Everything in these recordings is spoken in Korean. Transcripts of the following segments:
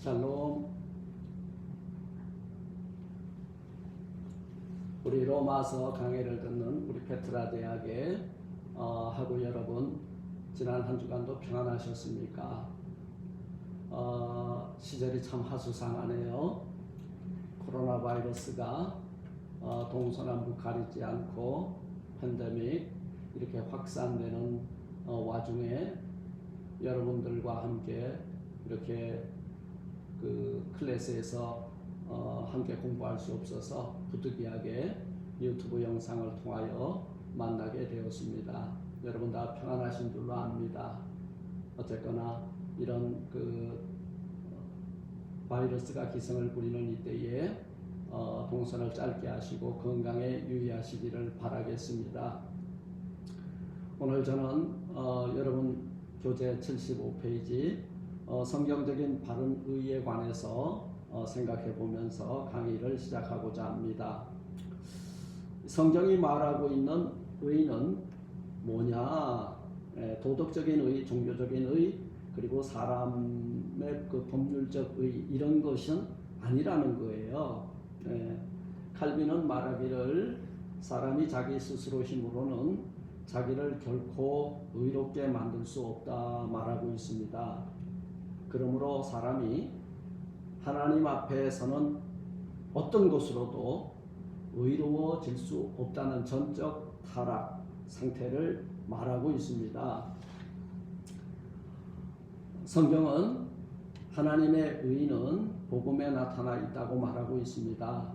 샬롬. 우리 로마서 강의를 듣는 우리 페트라 대학의 하고 여러분, 지난 한 주간도 평안하셨습니까? 시절이 참 하수상하네요. 코로나 바이러스가 동서남북 가리지 않고 팬데믹 이렇게 확산되는 와중에 여러분들과 함께 이렇게 그 클래스에서 함께 공부할 수 없어서 부득이하게 유튜브 영상을 통하여 만나게 되었습니다. 여러분 다 평안하신 줄로 압니다. 어쨌거나 이런 그 바이러스가 기승을 부리는 이때에 동선을 짧게 하시고 건강에 유의하시기를 바라겠습니다. 오늘 저는 여러분 교재 75페이지 성경적인 바른 의에 관해서 생각해 보면서 강의를 시작하고자 합니다. 성경이 말하고 있는 의는 뭐냐? 도덕적인 의, 종교적인 의, 그리고 사람의 그 법률적 의, 이런 것은 아니라는 거예요. 칼빈은 말하기를 사람이 자기 스스로 힘으로는 자기를 결코 의롭게 만들 수 없다 말하고 있습니다. 그러므로 사람이 하나님 앞에서는 어떤 것으로도 의로워질 수 없다는 전적 타락 상태를 말하고 있습니다. 성경은 하나님의 의는 복음에 나타나 있다고 말하고 있습니다.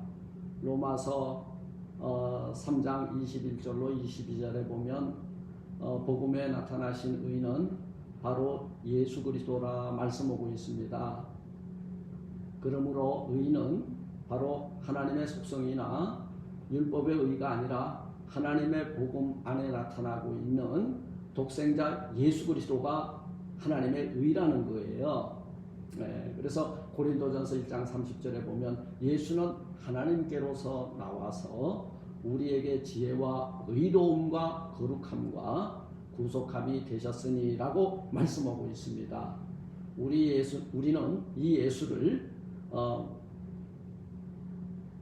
로마서 3장 21절로 22절에 보면 복음에 나타나신 의는 바로 예수 그리스도라 말씀하고 있습니다. 그러므로 의는 바로 하나님의 속성이나 율법의 의가 아니라 하나님의 복음 안에 나타나고 있는 독생자 예수 그리스도가 하나님의 의라는 거예요. 그래서 고린도전서 1장 30절에 보면 예수는 하나님께로서 나와서 우리에게 지혜와 의로움과 거룩함과 구속함이 되셨으니 라고 말씀하고 있습니다. 우리는 이 예수를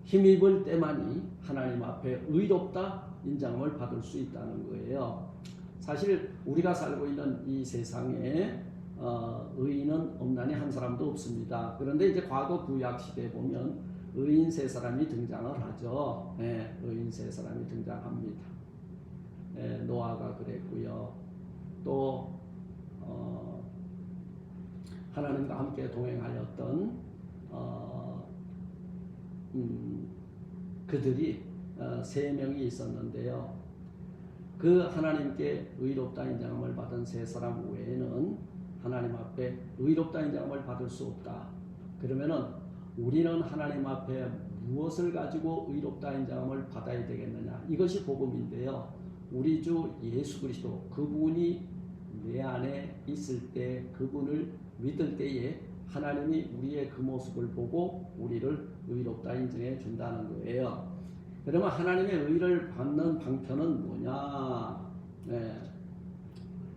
힘입을 때만이 하나님 앞에 의롭다 인정을 받을 수 있다는 거예요. 사실 우리가 살고 있는 이 세상에 의인은 없나니 한 사람도 없습니다. 그런데 이제 과거 구약 시대에 보면 의인 세 사람이 등장을 하죠. 의인 세 사람이 등장합니다. 노아가 그랬고요. 또 하나님과 함께 동행하였던 그들이 세 명이 있었는데요. 그 하나님께 의롭다 인정함을 받은 세 사람 외에는 하나님 앞에 의롭다 인정함을 받을 수 없다. 그러면은 우리는 하나님 앞에 무엇을 가지고 의롭다 인정함을 받아야 되겠느냐? 이것이 복음인데요. 우리 주 예수 그리스도 그분이 내 안에 있을 때 그분을 믿을 때에 하나님이 우리의 그 모습을 보고 우리를 의롭다 인정해 준다는 거예요. 그러면 하나님의 의를 받는 방편은 뭐냐?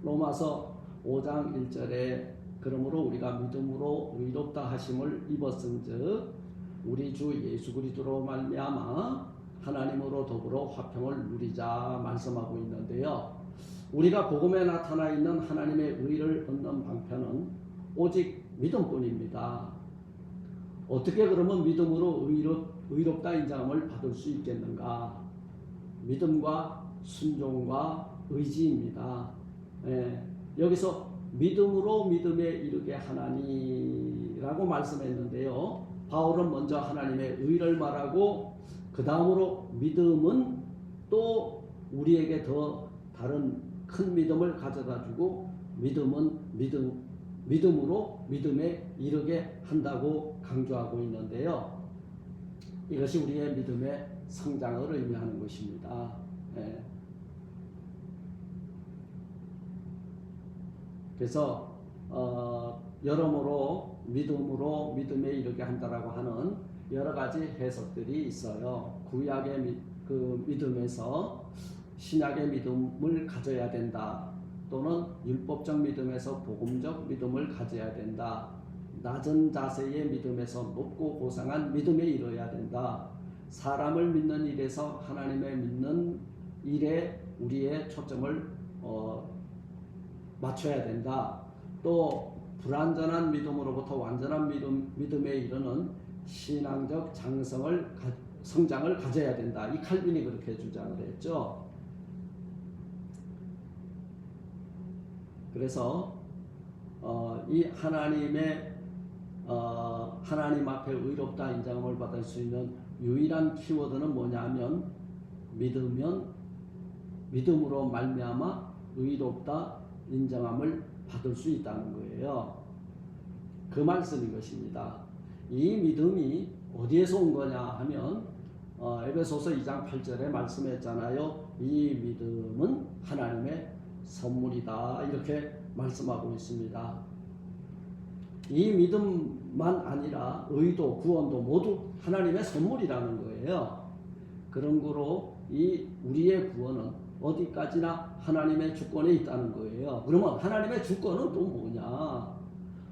로마서 5장 1절에 그러므로 우리가 믿음으로 의롭다 하심을 입었은즉 우리 주 예수 그리스도로 말미암아 하나님으로 더불어 화평을 누리자 말씀하고 있는데요. 우리가 복음에 나타나 있는 하나님의 의를 얻는 방편은 오직 믿음뿐입니다. 어떻게 그러면 믿음으로 의롭다 인정함을 받을 수 있겠는가? 믿음과 순종과 의지입니다. 여기서 믿음으로 믿음에 이르게 하나니라고 말씀했는데요. 바울은 먼저 하나님의 의를 말하고 그 다음으로 믿음은 또 우리에게 더 다른 큰 믿음을 가져다주고 믿음으로 믿음에 이르게 한다고 강조하고 있는데요. 이것이 우리의 믿음의 성장을 의미하는 것입니다. 그래서 여러모로 믿음으로 믿음에 이르게 한다라고 하는 여러 가지 해석들이 있어요. 구약의 그 믿음에서 신약의 믿음을 가져야 된다. 또는 율법적 믿음에서 복음적 믿음을 가져야 된다. 낮은 자세의 믿음에서 높고 고상한 믿음에 이르러야 된다. 사람을 믿는 일에서 하나님의 믿는 일에 우리의 초점을 맞춰야 된다. 또 불완전한 믿음으로부터 완전한 믿음에 이르는 신앙적 성장을 가져야 된다. 이 칼빈이 그렇게 주장을 했죠. 그래서 이 하나님 앞에 의롭다 인정함을 받을 수 있는 유일한 키워드는 뭐냐면 믿음으로 말미암아 의롭다 인정함을 받을 수 있다는 거예요. 그 말씀인 것입니다. 이 믿음이 어디에서 온 거냐 하면 에베소서 2장 8절에 말씀했잖아요. 이 믿음은 하나님의 선물이다. 이렇게 말씀하고 있습니다. 이 믿음만 아니라 의도, 구원도 모두 하나님의 선물이라는 거예요. 그런 거로 우리의 구원은 어디까지나 하나님의 주권에 있다는 거예요. 그러면 하나님의 주권은 또 뭐냐?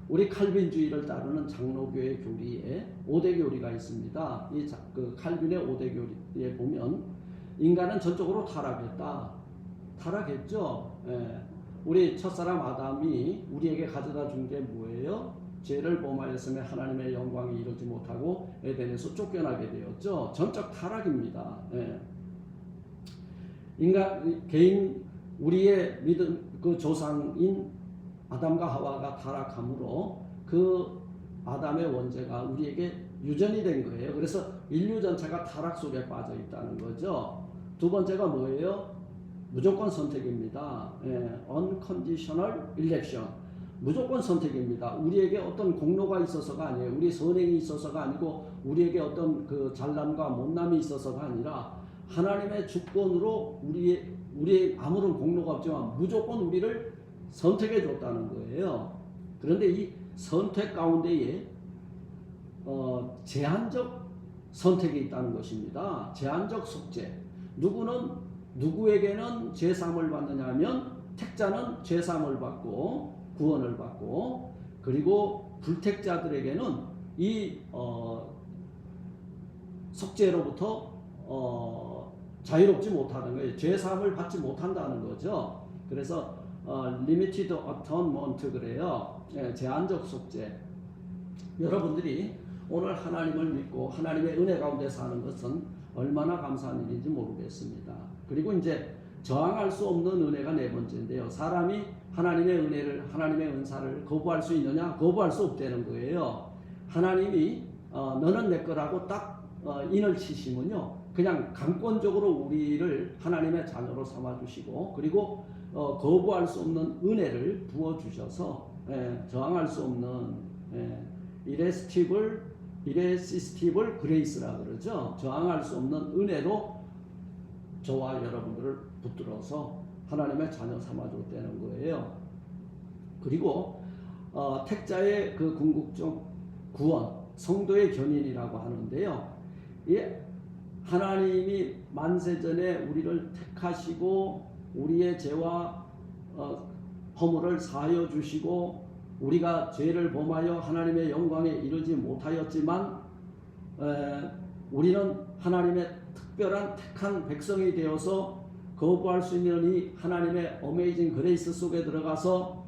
우리 칼빈주의를 따르는 장로교의 교리에 5대 교리가 있습니다. 그 칼빈의 5대 교리에 보면 인간은 전적으로 타락했죠. 예. 우리 첫사람 아담이 우리에게 가져다 준 게 뭐예요? 죄를 범하였으며 하나님의 영광이 이루지 못하고 에덴에서 쫓겨나게 되었죠. 전적 타락입니다. 예. 개인 우리의 믿음 그 조상인 아담과 하와가 타락함으로 그 아담의 원죄가 우리에게 유전이 된 거예요. 그래서 인류 전체가 타락 속에 빠져 있다는 거죠. 두 번째가 뭐예요? 무조건 선택입니다. unconditional election. 무조건 선택입니다. 우리에게 어떤 공로가 있어서가 아니에요. 우리 선행이 있어서가 아니고 우리에게 어떤 그 잘남과 못남이 있어서가 아니라 하나님의 주권으로 우리의 아무런 공로가 없지만 무조건 우리를 선택해 줬다는 거예요. 그런데 이 선택 가운데에 제한적 선택이 있다는 것입니다. 제한적 속죄. 누구에게는 죄사함을 받느냐 하면 택자는 죄사함을 받고 구원을 받고, 그리고 불택자들에게는 이 속죄로부터 자유롭지 못하는 거예요. 죄사함을 받지 못한다는 거죠. 그래서 limited atonement 그래요. 제한적 속죄. 여러분들이 오늘 하나님을 믿고 하나님의 은혜 가운데 사는 것은 얼마나 감사한 일인지 모르겠습니다. 그리고 이제 저항할 수 없는 은혜가 네 번째인데요. 사람이 하나님의 은혜를, 하나님의 은사를 거부할 수 있느냐? 거부할 수 없다는 거예요. 하나님이 너는 내 거라고 딱 인을 치시면요, 그냥 강권적으로 우리를 하나님의 자녀로 삼아주시고, 그리고 거부할 수 없는 은혜를 부어주셔서 저항할 수 없는 irresistible grace라 그러죠. 저항할 수 없는 은혜로 저와 여러분들을 붙들어서 하나님의 자녀 삼아줬다는 거예요. 그리고 택자의 그 궁극적 구원, 성도의 견인이라고 하는데요. 하나님이 만세전에 우리를 택하시고 우리의 죄와 허물을 사하여 주시고 우리가 죄를 범하여 하나님의 영광에 이르지 못하였지만 우리는 하나님의 특별한 택한 백성이 되어서 거부할 수 있는 이 하나님의 어메이징 그레이스 속에 들어가서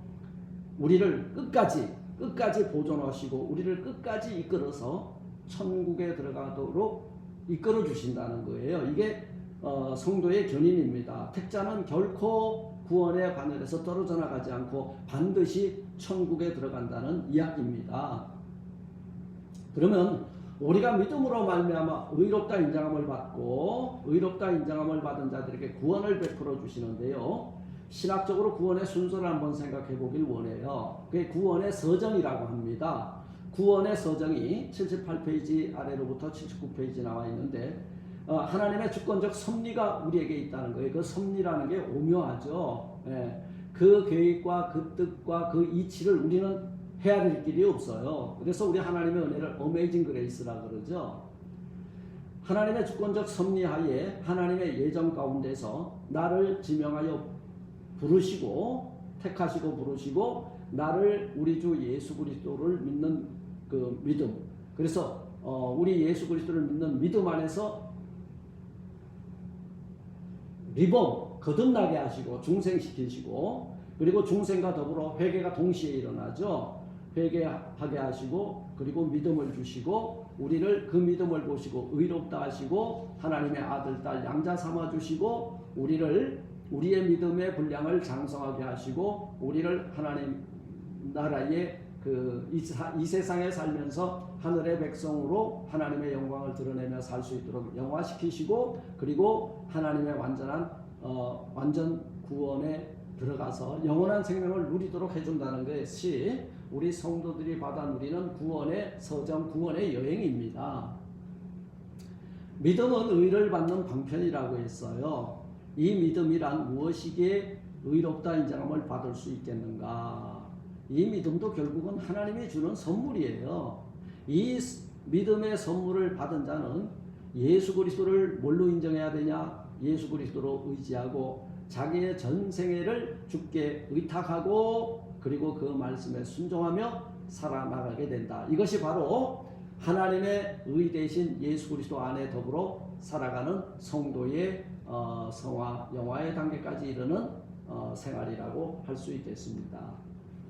우리를 끝까지 보존하시고 우리를 끝까지 이끌어서 천국에 들어가도록 이끌어 주신다는 거예요. 이게 성도의 견인입니다. 택자는 결코 구원의 바늘에서 떨어져 나가지 않고 반드시 천국에 들어간다는 이야기입니다. 그러면 우리가 믿음으로 말미암아 의롭다 인정함을 받고 의롭다 인정함을 받은 자들에게 구원을 베풀어 주시는데요. 신학적으로 구원의 순서를 한번 생각해 보길 원해요. 그게 구원의 서정이라고 합니다. 구원의 서정이 78페이지 아래로부터 79페이지 나와 있는데 하나님의 주권적 섭리가 우리에게 있다는 거예요. 그 섭리라는 게 오묘하죠. 그 계획과 그 뜻과 그 이치를 우리는 헤아릴 길이 없어요. 그래서 우리 하나님의 은혜를 어메이징 그레이스라 그러죠. 하나님의 주권적 섭리하에 하나님의 예정 가운데서 나를 지명하여 부르시고 택하시고 부르시고 나를 우리 주 예수 그리스도를 믿는 그 믿음. 그래서 우리 예수 그리스도를 믿는 믿음 안에서 리봄 거듭나게 하시고 중생시키시고, 그리고 중생과 더불어 회개가 동시에 일어나죠. 회개하게 하시고, 그리고 믿음을 주시고, 우리를 그 믿음을 보시고 의롭다 하시고 하나님의 아들 딸 양자 삼아 주시고, 우리의 믿음의 분량을 장성하게 하시고, 우리를 하나님 나라의 이 세상에 살면서 하늘의 백성으로 하나님의 영광을 드러내며 살 수 있도록 영화시키시고, 그리고 하나님의 완전 구원에 들어가서 영원한 생명을 누리도록 해준다는 것이 우리 성도들이 받아 누리는 구원의 서정, 구원의 여행입니다. 믿음은 의를 받는 방편이라고 했어요. 이 믿음이란 무엇이기에 의롭다 인정함을 받을 수 있겠는가? 이 믿음도 결국은 하나님이 주는 선물이에요. 이 믿음의 선물을 받은 자는 예수 그리스도를 뭘로 인정해야 되냐? 예수 그리스도로 의지하고 자기의 전생애를 주께 의탁하고, 그리고 그 말씀에 순종하며 살아나가게 된다. 이것이 바로 하나님의 의 대신 예수 그리스도 안에 더불어 살아가는 성도의 성화, 영화의 단계까지 이르는 생활이라고 할 수 있겠습니다.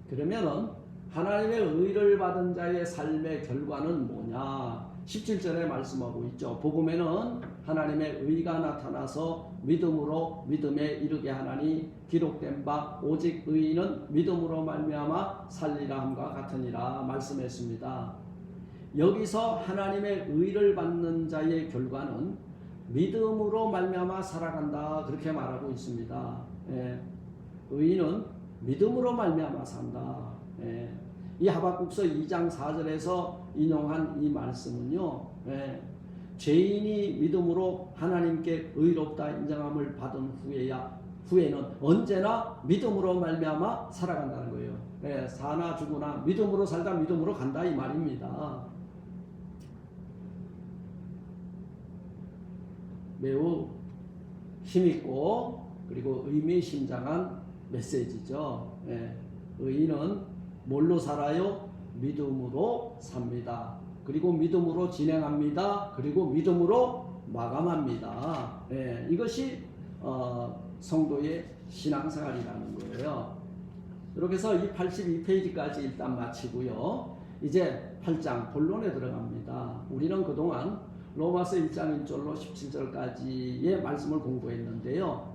그러면은 하나님의 의를 받은 자의 삶의 결과는 뭐냐? 17절에 말씀하고 있죠. 복음에는 하나님의 의가 나타나서 믿음으로 믿음에 이르게 하나니 기록된 바 오직 의인은 믿음으로 말미암아 살리라 함과 같으니라 말씀했습니다. 여기서 하나님의 의를 받는 자의 결과는 믿음으로 말미암아 살아간다, 그렇게 말하고 있습니다. 의인은 믿음으로 말미암아 산다. 이 하박국서 2장 4절에서 인용한 이 말씀은요, 죄인이 믿음으로 하나님께 의롭다 인정함을 받은 후에는 언제나 믿음으로 말미암아 살아간다는 거예요. 사나 죽으나 믿음으로 살다 믿음으로 간다, 이 말입니다. 매우 힘있고 그리고 의미심장한 메시지죠. 의인은 뭘로 살아요? 믿음으로 삽니다. 그리고 믿음으로 진행합니다. 그리고 믿음으로 마감합니다. 이것이 성도의 신앙생활이라는 거예요. 이렇게 해서 이 82페이지까지 일단 마치고요. 이제 8장 본론에 들어갑니다. 우리는 그동안 로마서 1장 1절로 17절까지의 말씀을 공부했는데요.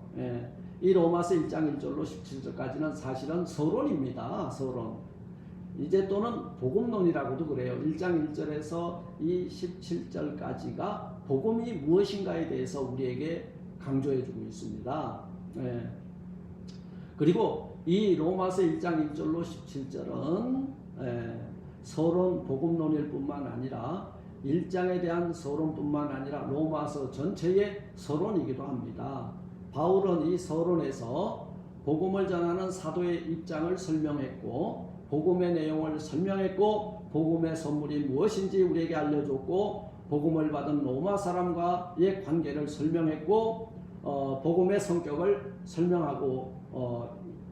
이 로마서 1장 1절로 17절까지는 사실은 서론입니다. 서론. 이제 또는 복음론이라고도 그래요. 1장 1절에서 이 17절까지가 복음이 무엇인가에 대해서 우리에게 강조해주고 있습니다. 그리고 이 로마서 1장 1절로 17절은 서론 복음론일 뿐만 아니라 1장에 대한 서론뿐만 아니라 로마서 전체의 서론이기도 합니다. 바울은 이 서론에서 복음을 전하는 사도의 입장을 설명했고, 복음의 내용을 설명했고, 복음의 선물이 무엇인지 우리에게 알려줬고, 복음을 받은 로마 사람과의 관계를 설명했고, 복음의 성격을 설명하고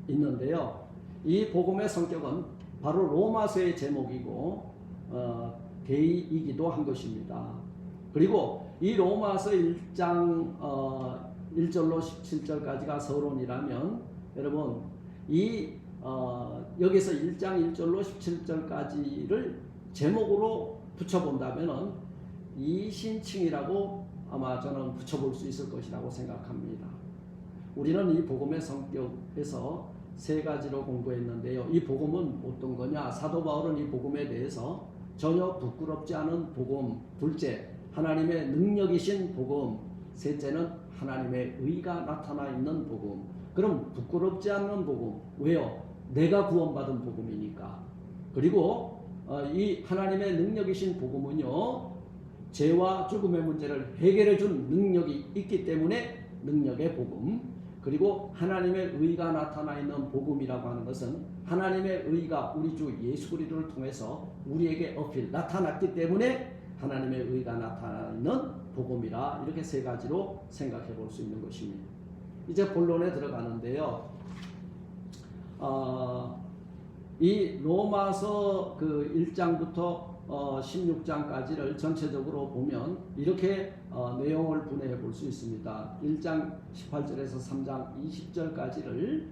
있는데요. 이 복음의 성격은 바로 로마서의 제목이고 대의이기도 한 것입니다. 그리고 이 로마서 1장 1절로 17절까지가 서론이라면, 여러분 여기서 1장 1절로 17절까지를 제목으로 붙여본다면 이신칭이라고 아마 저는 붙여볼 수 있을 것이라고 생각합니다. 우리는 이 복음의 성격에서 세 가지로 공부했는데요. 이 복음은 어떤 거냐? 사도 바울은 이 복음에 대해서 전혀 부끄럽지 않은 복음, 둘째 하나님의 능력이신 복음, 셋째는 하나님의 의가 나타나 있는 복음. 그럼 부끄럽지 않는 복음, 왜요? 내가 구원받은 복음이니까. 그리고 이 하나님의 능력이신 복음은요, 죄와 죽음의 문제를 해결해 준 능력이 있기 때문에 능력의 복음. 그리고 하나님의 의가 나타나 있는 복음이라고 하는 것은 하나님의 의가 우리 주 예수 그리스도를 통해서 우리에게 나타났기 때문에 하나님의 의가 나타나 있는 복음이라, 이렇게 세 가지로 생각해 볼 수 있는 것입니다. 이제 본론에 들어가는데요. 이 로마서 그 1장부터 16장까지를 전체적으로 보면 이렇게 내용을 분해해 볼 수 있습니다. 1장 18절에서 3장 20절까지를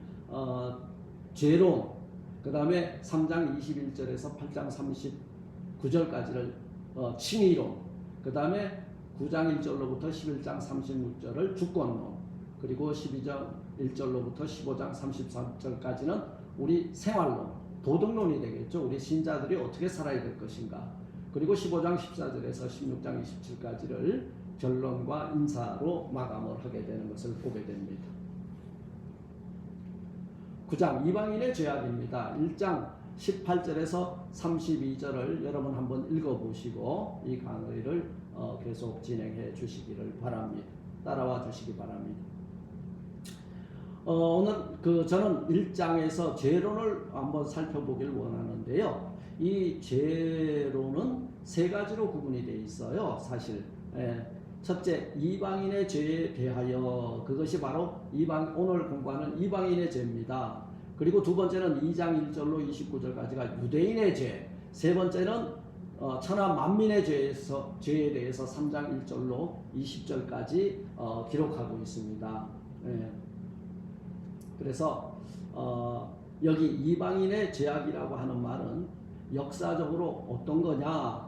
죄론, 그 다음에 3장 21절에서 8장 39절까지를 칭의론, 그 다음에 9장 1절로부터 11장 36절을 주권론, 그리고 12장 1절로부터 15장 33절까지는 우리 생활론, 도덕론이 되겠죠. 우리 신자들이 어떻게 살아야 될 것인가. 그리고 15장 14절에서 16장 27까지를 결론과 인사로 마감을 하게 되는 것을 보게 됩니다. 9장 이방인의 죄악입니다. 1장 18절에서 32절을 여러분 한번 읽어보시고 이 강의를 계속 진행해 주시기를 바랍니다. 따라와 주시기 바랍니다. 오늘 저는 1장에서 죄론을 한번 살펴보길 원하는데요. 이 죄론은 세 가지로 구분이 되어 있어요. 사실 첫째, 이방인의 죄에 대하여, 그것이 바로 오늘 공부하는 이방인의 죄입니다. 그리고 두 번째는 2장 1절로 29절까지가 유대인의 죄, 세 번째는 천하 만민의 죄에 대해서 3장 1절로 20절까지 기록하고 있습니다. 그래서 여기 이방인의 죄악이라고 하는 말은 역사적으로 어떤 거냐,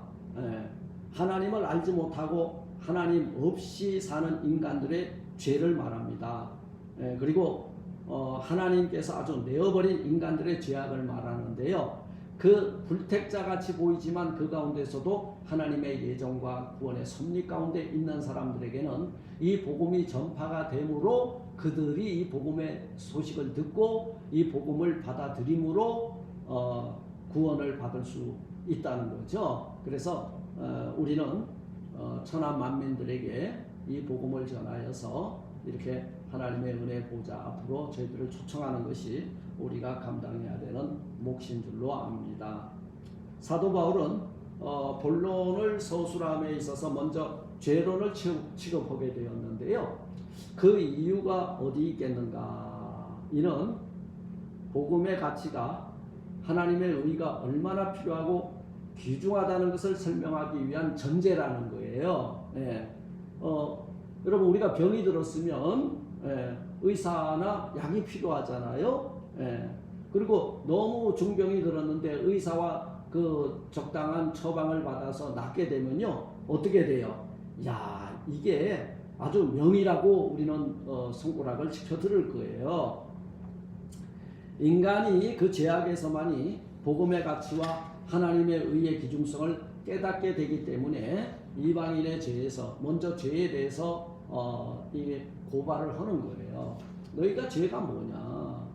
하나님을 알지 못하고 하나님 없이 사는 인간들의 죄를 말합니다. 그리고 하나님께서 아주 내어버린 인간들의 죄악을 말하는데요. 그 불택자같이 보이지만 그 가운데서도 하나님의 예정과 구원의 섭리 가운데 있는 사람들에게는 이 복음이 전파가 되므로 그들이 이 복음의 소식을 듣고 이 복음을 받아들임으로 구원을 받을 수 있다는 거죠. 그래서 우리는 천하 만민들에게 이 복음을 전하여서 이렇게 하나님의 은혜 보좌 앞으로 저희들을 초청하는 것이 우리가 감당해야 되는 몫인 줄로 압니다. 사도 바울은 본론을 서술함에 있어서 먼저 죄론을 취급하게 되었는데요. 그 이유가 어디 있겠는가? 이는 복음의 가치가 하나님의 의가 얼마나 필요하고 귀중하다는 것을 설명하기 위한 전제라는 거예요. 여러분, 우리가 병이 들었으면 의사나 약이 필요하잖아요. 그리고 너무 중병이 들었는데 의사와 그 적당한 처방을 받아서 낫게 되면요, 어떻게 돼요? 야, 이게 아주 명이라고 우리는 손가락을 치켜 들을 거예요. 인간이 그 죄악에서만이 복음의 가치와 하나님의 의의 기중성을 깨닫게 되기 때문에 이방인의 죄에서 먼저 죄에 대해서 이게 고발을 하는 거예요. 너희가 죄가 뭐냐?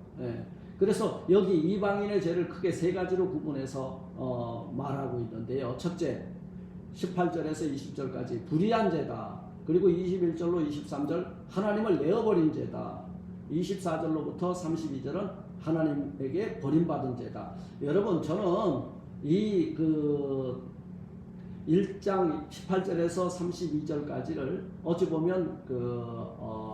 그래서 여기 이방인의 죄를 크게 세 가지로 구분해서 말하고 있는데요. 첫째, 18절에서 20절까지 불의한 죄다. 그리고 21절로 23절 하나님을 내어버린 죄다. 24절로부터 32절은 하나님에게 버림받은 죄다. 여러분, 저는 이 1장 18절에서 32절까지를 어찌 보면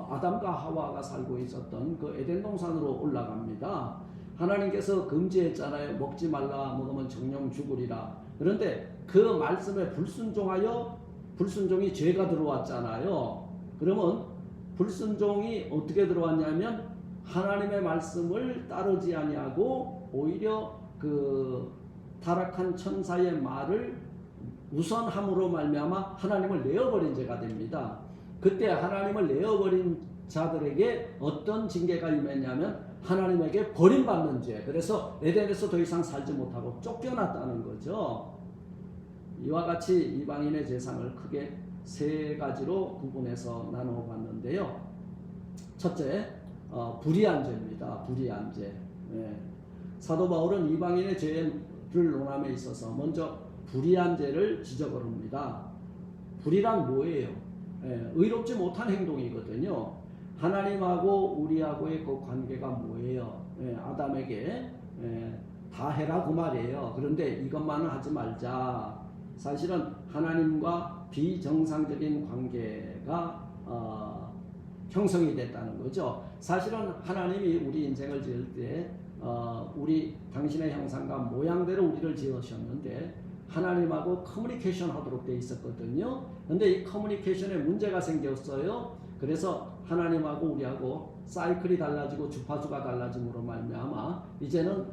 아담과 하와가 살고 있었던 그 에덴 동산으로 올라갑니다. 하나님께서 금지했잖아요. 먹지 말라, 먹으면 정령 죽으리라. 그런데 그 말씀에 불순종이 죄가 들어왔잖아요. 그러면 불순종이 어떻게 들어왔냐면 하나님의 말씀을 따르지 아니하고 오히려 그 타락한 천사의 말을 우선함으로 말미암아 하나님을 내어버린 죄가 됩니다. 그때 하나님을 내어버린 자들에게 어떤 징계가 임했냐면 하나님에게 버림받는 죄. 그래서 에덴에서 더 이상 살지 못하고 쫓겨났다는 거죠. 이와 같이 이방인의 죄상을 크게 세 가지로 구분해서 나누어 봤는데요. 첫째, 불의한 죄입니다. 불의한 죄. 사도 바울은 이방인의 죄를 논함에 있어서 먼저 불의한 죄를 지적을 합니다. 불의란 뭐예요? 의롭지 못한 행동이거든요. 하나님하고 우리하고의 그 관계가 뭐예요? 아담에게 다 해라 그 말이에요. 그런데 이것만은 하지 말자. 사실은 하나님과 비정상적인 관계가 형성이 됐다는 거죠. 사실은 하나님이 우리 인생을 지을 때 우리 당신의 형상과 모양대로 우리를 지으셨는데 하나님하고 커뮤니케이션 하도록 돼 있었거든요. 근데 이 커뮤니케이션에 문제가 생겼어요. 그래서 하나님하고 우리하고 사이클이 달라지고 주파수가 달라짐으로 말미암아 이제는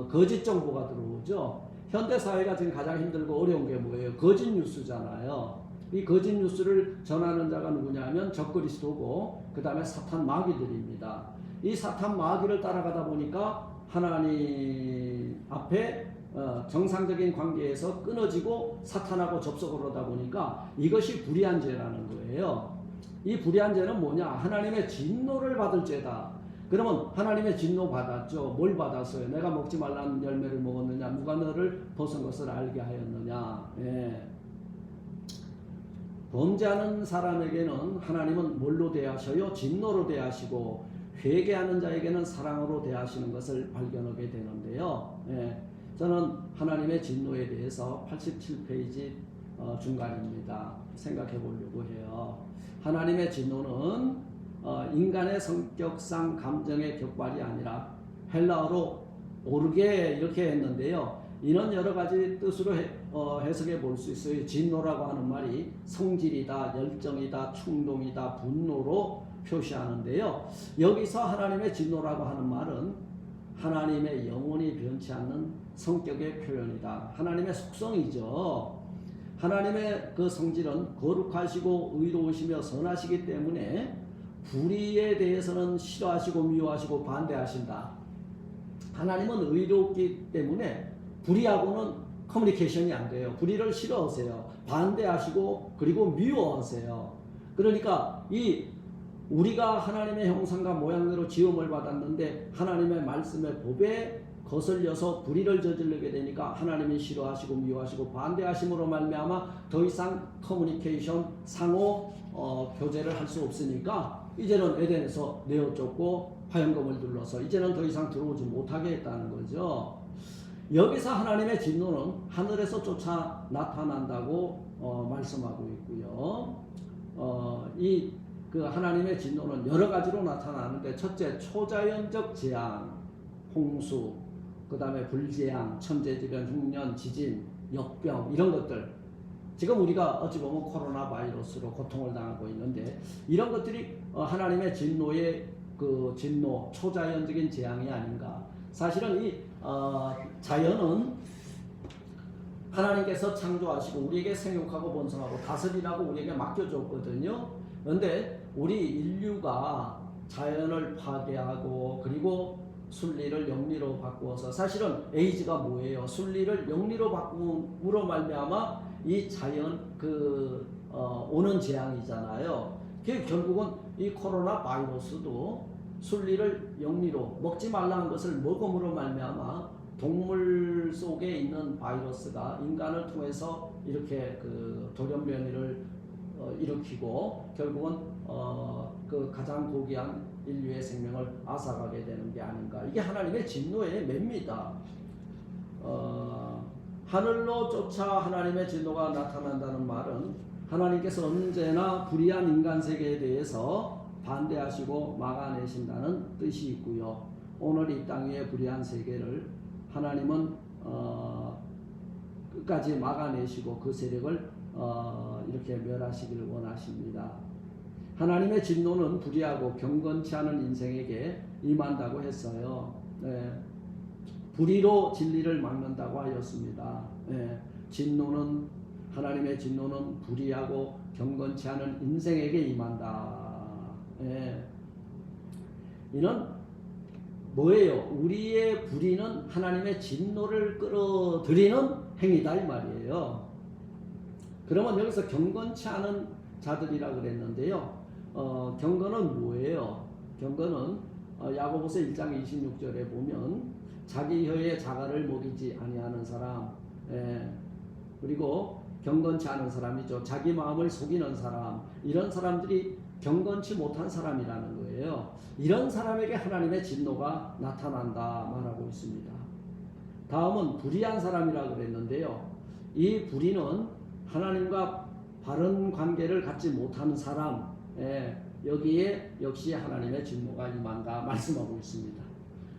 거짓 정보가 들어오죠. 현대 사회가 지금 가장 힘들고 어려운 게 뭐예요? 거짓 뉴스잖아요. 이 거짓 뉴스를 전하는 자가 누구냐면 적그리스도고 그 다음에 사탄 마귀들입니다. 이 사탄 마귀를 따라가다 보니까 하나님 앞에 정상적인 관계에서 끊어지고 사탄하고 접속을 하다 보니까 이것이 불의한 죄라는 거예요. 이 불의한 죄는 뭐냐? 하나님의 진노를 받을 죄다. 그러면 하나님의 진노 받았죠. 뭘 받았어요? 내가 먹지 말라는 열매를 먹었느냐? 누가 너를 벗은 것을 알게 하였느냐? 예. 범죄하는 사람에게는 하나님은 뭘로 대하셔요? 진노로 대하시고 회개하는 자에게는 사랑으로 대하시는 것을 발견하게 되는데요. 예. 저는 하나님의 진노에 대해서 87페이지 중간입니다. 생각해 보려고 해요. 하나님의 진노는 인간의 성격상 감정의 격발이 아니라 헬라어로 오르게 이렇게 했는데요. 이는 여러 가지 뜻으로 해석해 볼 수 있어요. 진노라고 하는 말이 성질이다, 열정이다, 충동이다, 분노로 표시하는데요. 여기서 하나님의 진노라고 하는 말은 하나님의 영원히 변치 않는 성격의 표현이다. 하나님의 속성이죠. 하나님의 그 성질은 거룩하시고 의로우시며 선하시기 때문에 불의에 대해서는 싫어하시고 미워하시고 반대하신다. 하나님은 의롭기 때문에 불의하고는 커뮤니케이션이 안 돼요. 불의를 싫어하세요. 반대하시고 그리고 미워하세요. 그러니까 우리가 하나님의 형상과 모양대로 지음을 받았는데 하나님의 말씀의 법에 거슬려서 불의를 저지르게 되니까 하나님이 싫어하시고 미워하시고 반대하심으로 말미암아 더 이상 커뮤니케이션 상호 교제를 할 수 없으니까 이제는 에덴에서 내어쫓고 화형검을 둘러서 이제는 더 이상 들어오지 못하게 했다는 거죠. 여기서 하나님의 진노는 하늘에서 쫓아 나타난다고 말씀하고 있고요. 그 하나님의 진노는 여러 가지로 나타나는데 첫째 초자연적 재앙, 홍수, 그 다음에 불재앙, 천재지변, 흉년, 지진, 역병 이런 것들 지금 우리가 어찌 보면 코로나 바이러스로 고통을 당하고 있는데 이런 것들이 하나님의 진노의 그 진노, 초자연적인 재앙이 아닌가. 사실은 이 자연은 하나님께서 창조하시고 우리에게 생육하고 번성하고 다스리라고 우리에게 맡겨줬거든요. 그런데 우리 인류가 자연을 파괴하고 그리고 순리를 영리로 바꾸어서 사실은 에이즈가 뭐예요? 순리를 영리로 바꿈으로 말미암아 이 자연 오는 재앙이잖아요. 결국은 이 코로나 바이러스도 순리를 영리로 먹지 말라는 것을 먹음으로 말미암아 동물 속에 있는 바이러스가 인간을 통해서 이렇게 그 돌연변이를 일으키고 결국은 그 가장 고귀한 인류의 생명을 앗아가게 되는 게 아닌가. 이게 하나님의 진노의 맵니다. 하늘로 쫓아 하나님의 진노가 나타난다는 말은 하나님께서 언제나 불의한 인간 세계에 대해서 반대하시고 막아내신다는 뜻이 있고요. 오늘 이 땅 위의 불의한 세계를 하나님은 끝까지 막아내시고 그 세력을 이렇게 멸하시기를 원하십니다. 하나님의 진노는 불의하고 경건치 않은 인생에게 임한다고 했어요. 네. 불의로 진리를 막는다고 하였습니다. 네. 하나님의 진노는 불의하고 경건치 않은 인생에게 임한다. 네. 이는 뭐예요? 우리의 불의는 하나님의 진노를 끌어들이는 행위다 이 말이에요. 그러면 여기서 경건치 않은 자들이라 그랬는데요. 경건은 뭐예요? 경건은 야고보서 1장 26절에 보면 자기 혀에 자갈을 먹이지 아니하는 사람, 그리고 경건치 않은 사람이죠. 자기 마음을 속이는 사람, 이런 사람들이 경건치 못한 사람이라는 거예요. 이런 사람에게 하나님의 진노가 나타난다 말하고 있습니다. 다음은 불의한 사람이라고 그랬는데요. 이 불의는 하나님과 바른 관계를 갖지 못하는 사람, 여기에 역시 하나님의 진노가 임한다 말씀하고 있습니다.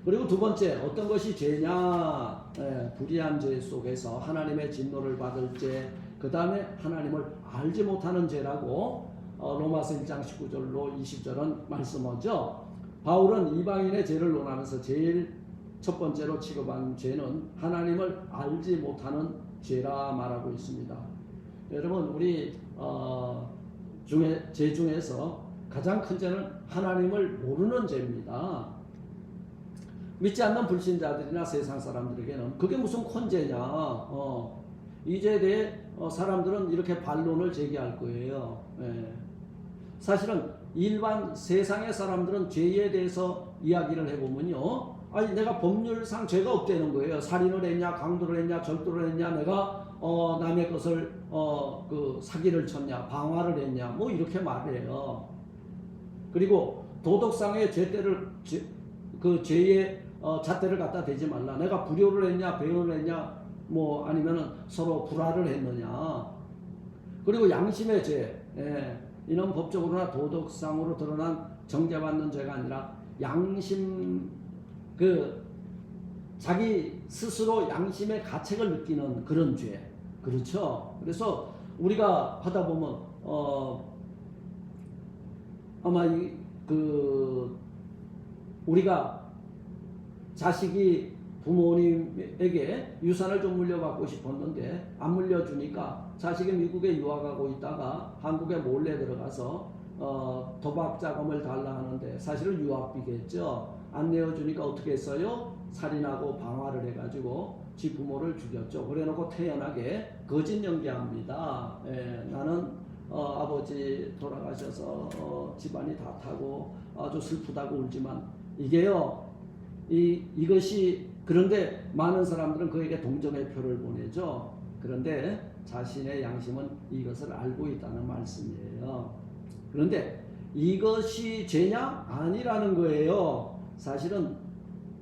그리고 두 번째 어떤 것이 죄냐? 불의한 죄 속에서 하나님의 진노를 받을 죄, 그 다음에 하나님을 알지 못하는 죄라고 로마서 1장 19절로 20절은 말씀하죠. 바울은 이방인의 죄를 논하면서 제일 첫 번째로 취급한 죄는 하나님을 알지 못하는 죄라 말하고 있습니다. 여러분 우리 죄 중에서 가장 큰 죄는 하나님을 모르는 죄입니다. 믿지 않는 불신자들이나 세상 사람들에게는 그게 무슨 큰 죄냐? 이 죄에 대해 사람들은 이렇게 반론을 제기할 거예요. 사실은 일반 세상의 사람들은 죄에 대해서 이야기를 해보면요, 아니 내가 법률상 죄가 없다는 거예요. 살인을 했냐, 강도를 했냐, 절도를 했냐, 내가 남의 것을 그 사기를 쳤냐, 방화를 했냐, 뭐 이렇게 말해요. 그리고 도덕상의 그 죄의 잣대를 갖다 대지 말라. 내가 불효를 했냐, 배은을 했냐, 뭐 아니면은 서로 불화를 했느냐. 그리고 양심의 죄, 이는 법적으로나 도덕상으로 드러난 정죄받는 죄가 아니라 양심, 자기 스스로 양심의 가책을 느끼는 그런 죄. 그렇죠. 그래서 우리가 하다 보면 아마 우리가 자식이 부모님에게 유산을 좀 물려받고 싶었는데 안 물려주니까 자식이 미국에 유학하고 있다가 한국에 몰래 들어가서 도박 자금을 달라 하는데 사실은 유학비겠죠. 안 내어주니까 어떻게 했어요? 살인하고 방화를 해가지고 지 부모를 죽였죠. 그래놓고 태연하게 거짓 연기합니다. 나는 아버지 돌아가셔서 집안이 다 타고 아주 슬프다고 울지만 이게요. 이것이 그런데 많은 사람들은 그에게 동정의 표를 보내죠. 그런데 자신의 양심은 이것을 알고 있다는 말씀이에요. 그런데 이것이 죄냐? 아니라는 거예요. 사실은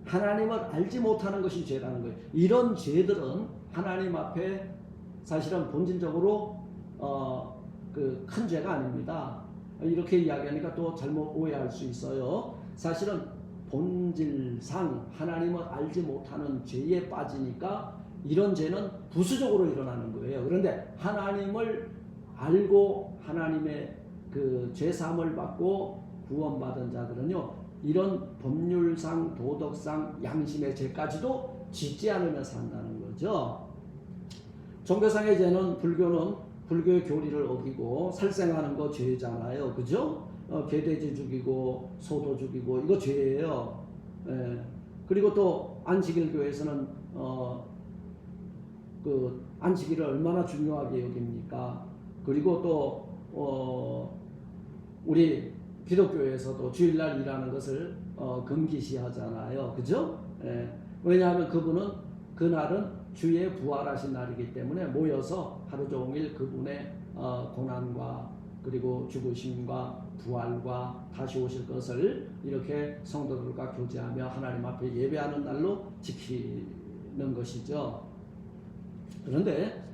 하나님을 알지 못하는 것이 죄라는 거예요. 이런 죄들은 하나님 앞에 사실은 본질적으로 큰 죄가 아닙니다. 이렇게 이야기하니까 또 잘못 오해할 수 있어요. 사실은 본질상 하나님을 알지 못하는 죄에 빠지니까 이런 죄는 부수적으로 일어나는 거예요. 그런데 하나님을 알고 하나님의 그 죄사함을 받고 구원받은 자들은요, 이런 법률상, 도덕상, 양심의 죄까지도 짓지 않으며 산다는 거죠. 종교상의 죄는 불교는 불교의 교리를 어기고 살생하는 거 죄잖아요. 그죠? 개돼지 죽이고 소도 죽이고 이거 죄예요. 그리고 또 안식일 교회에서는 그 안식일을 얼마나 중요하게 여깁니까? 그리고 또 우리 기독교에서도 주일날 일하는 것을 금기시하잖아요. 그죠? 왜냐하면 그분은 그날은 주의 부활하신 날이기 때문에 모여서 하루 종일 그분의 고난과 그리고 죽으심과 부활과 다시 오실 것을 이렇게 성도들과 교제하며 하나님 앞에 예배하는 날로 지키는 것이죠. 그런데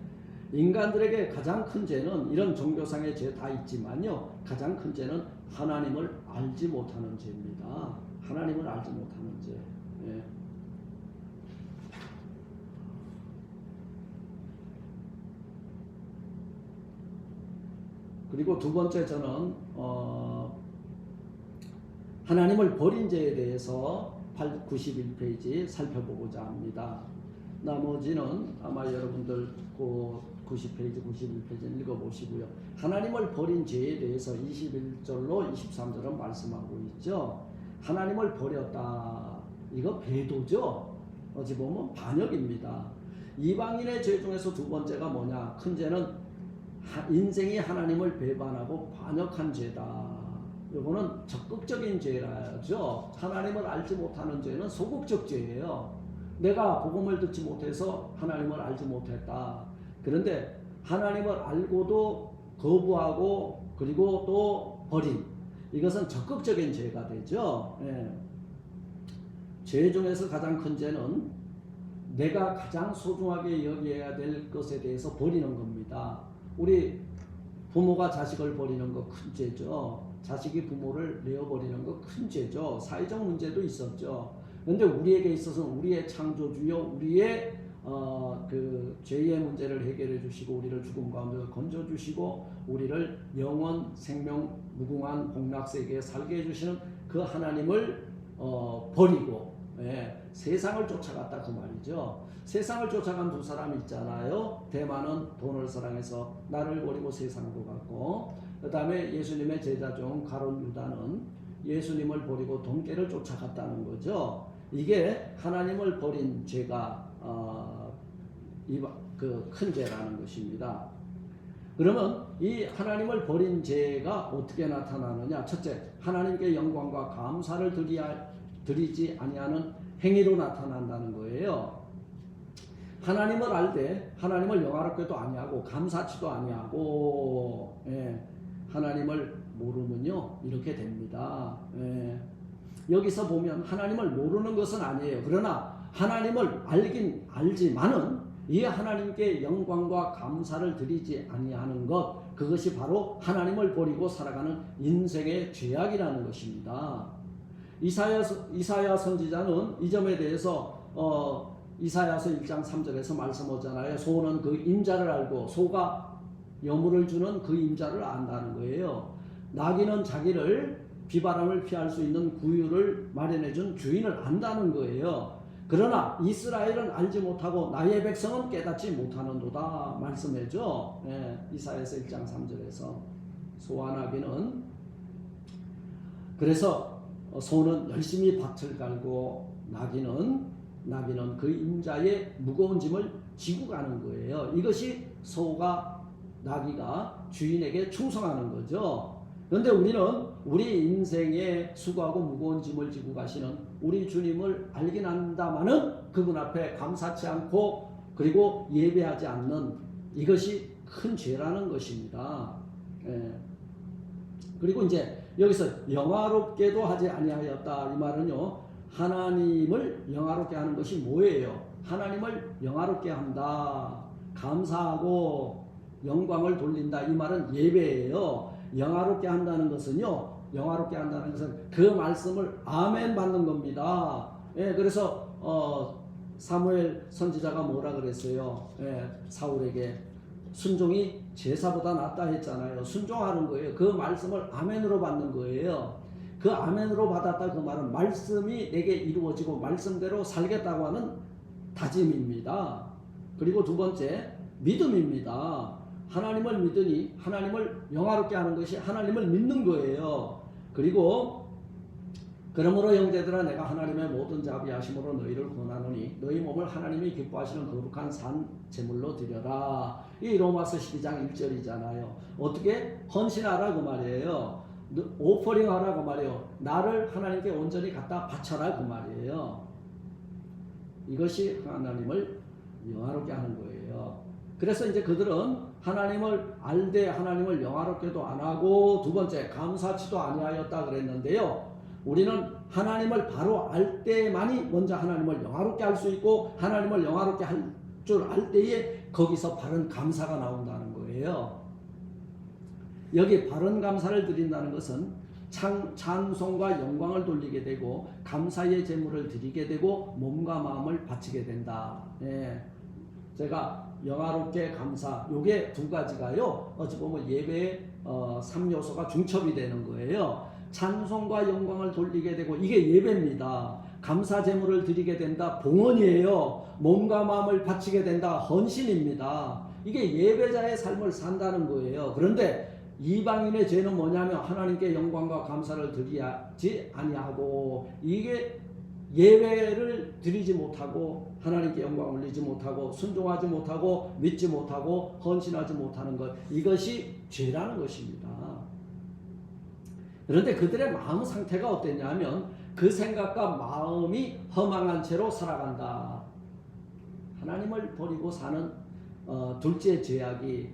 인간들에게 가장 큰 죄는 이런 종교상의 죄 다 있지만요, 가장 큰 죄는 하나님을 알지 못하는 죄입니다. 하나님을 알지 못하는 죄. 그리고 두 번째 저는 하나님을 버린 죄에 대해서 91페이지 살펴보고자 합니다. 나머지는 아마 여러분들 그 90페이지, 91페이지 읽어보시고요. 하나님을 버린 죄에 대해서 21절로 23절은 말씀하고 있죠. 하나님을 버렸다. 이거 배도죠. 어찌 보면 반역입니다. 이방인의 죄 중에서 두 번째가 뭐냐? 큰 죄는 인생이 하나님을 배반하고 반역한 죄다. 이거는 적극적인 죄라죠. 하나님을 알지 못하는 죄는 소극적 죄예요. 내가 복음을 듣지 못해서 하나님을 알지 못했다. 그런데 하나님을 알고도 거부하고 그리고 또 버린, 이것은 적극적인 죄가 되죠. 죄 중에서 가장 큰 죄는 내가 가장 소중하게 여겨야 될 것에 대해서 버리는 겁니다. 우리 부모가 자식을 버리는 거 큰 죄죠. 자식이 부모를 내어버리는 거 큰 죄죠. 사회적 문제도 있었죠. 그런데 우리에게 있어서 우리의 창조주요, 우리의 그 죄의 문제를 해결해 주시고 우리를 죽음 가운데 건져 주시고 우리를 영원 생명 무궁한 복락 세계에 살게 해 주시는 그 하나님을 버리고 세상을 쫓아갔다 그 말이죠. 세상을 쫓아간 두 사람이 있잖아요. 대만은 돈을 사랑해서 나를 버리고 세상으로 갔고, 그 다음에 예수님의 제자 중 가룟 유다는 예수님을 버리고 돈깨를 쫓아갔다는 거죠. 이게 하나님을 버린 죄가 그 큰 죄라는 것입니다. 그러면 이 하나님을 버린 죄가 어떻게 나타나느냐? 첫째, 하나님께 영광과 감사를 드리지 아니하는 행위로 나타난다는 거예요. 하나님을 알되 하나님을 영화롭게도 아니하고 감사치도 아니하고 하나님을 모르면요 이렇게 됩니다. 여기서 보면 하나님을 모르는 것은 아니에요. 그러나 하나님을 알긴 알지만은 이 하나님께 영광과 감사를 드리지 아니하는 것, 그것이 바로 하나님을 버리고 살아가는 인생의 죄악이라는 것입니다. 이사야 선지자는 이 점에 대해서 이사야서 1장 3절에서 말씀하잖아요. 소는 그 임자를 알고 소가 여물을 주는 그 임자를 안다는 거예요. 나귀는 자기를 비바람을 피할 수 있는 구유를 마련해 준 주인을 안다는 거예요. 그러나 이스라엘은 알지 못하고 나의 백성은 깨닫지 못하는도다 말씀해죠. 이사야서 1장 3절에서 소와 나귀는, 그래서 소는 열심히 밭을 갈고 나귀는 그 임자의 무거운 짐을 지고 가는 거예요. 이것이 소가 나귀가 주인에게 충성하는 거죠. 그런데 우리는 우리 인생에 수고하고 무거운 짐을 지고 가시는 우리 주님을 알긴 한다마는 그분 앞에 감사치 않고 그리고 예배하지 않는 이것이 큰 죄라는 것입니다. 그리고 이제 여기서 영화롭게도 하지 아니하였다 이 말은요, 하나님을 영화롭게 하는 것이 뭐예요? 하나님을 영화롭게 한다, 감사하고 영광을 돌린다 이 말은 예배예요. 영화롭게 한다는 것은요, 영화롭게 한다는 것은 그 말씀을 아멘 받는 겁니다. 그래서 사무엘 선지자가 뭐라 그랬어요? 사울에게 순종이 제사보다 낫다 했잖아요. 순종하는 거예요. 그 말씀을 아멘으로 받는 거예요. 그 아멘으로 받았다 그 말은 말씀이 내게 이루어지고 말씀대로 살겠다고 하는 다짐입니다. 그리고 두 번째, 믿음입니다. 하나님을 믿으니 하나님을 영화롭게 하는 것이 하나님을 믿는 거예요. 그리고 그러므로 형제들아 내가 하나님의 모든 자비하심으로 너희를 권하노니 너희 몸을 하나님이 기뻐하시는 거룩한 산 제물로 드려라. 이 로마서 12장 1절이잖아요. 어떻게? 헌신하라 그 말이에요. 오퍼링 하라 그 말이에요. 나를 하나님께 온전히 갖다 바쳐라 그 말이에요. 이것이 하나님을 영화롭게 하는 거예요. 그래서 이제 그들은 하나님을 알되 하나님을 영화롭게도 안 하고, 두 번째 감사치도 아니하였다 그랬는데요. 우리는 하나님을 바로 알 때만이 먼저 하나님을 영화롭게 할 수 있고, 하나님을 영화롭게 할 줄 알 때에 거기서 바른 감사가 나온다는 거예요. 여기 바른 감사를 드린다는 것은 찬송과 영광을 돌리게 되고 감사의 제물을 드리게 되고 몸과 마음을 바치게 된다. 제가 영화롭게 감사, 요게 두 가지가요, 어찌 보면 예배의 3요소가 중첩이 되는 거예요. 찬송과 영광을 돌리게 되고 이게 예배입니다. 감사 제물을 드리게 된다, 봉헌이에요. 몸과 마음을 바치게 된다, 헌신입니다. 이게 예배자의 삶을 산다는 거예요. 그런데 이방인의 죄는 뭐냐면 하나님께 영광과 감사를 드리지 아니하고, 이게 예배를 드리지 못하고 하나님께 영광을 올리지 못하고 순종하지 못하고 믿지 못하고 헌신하지 못하는 것, 이것이 죄라는 것입니다. 그런데 그들의 마음 상태가 어땠냐면 그 생각과 마음이 허망한 채로 살아간다. 하나님을 버리고 사는 둘째 죄악이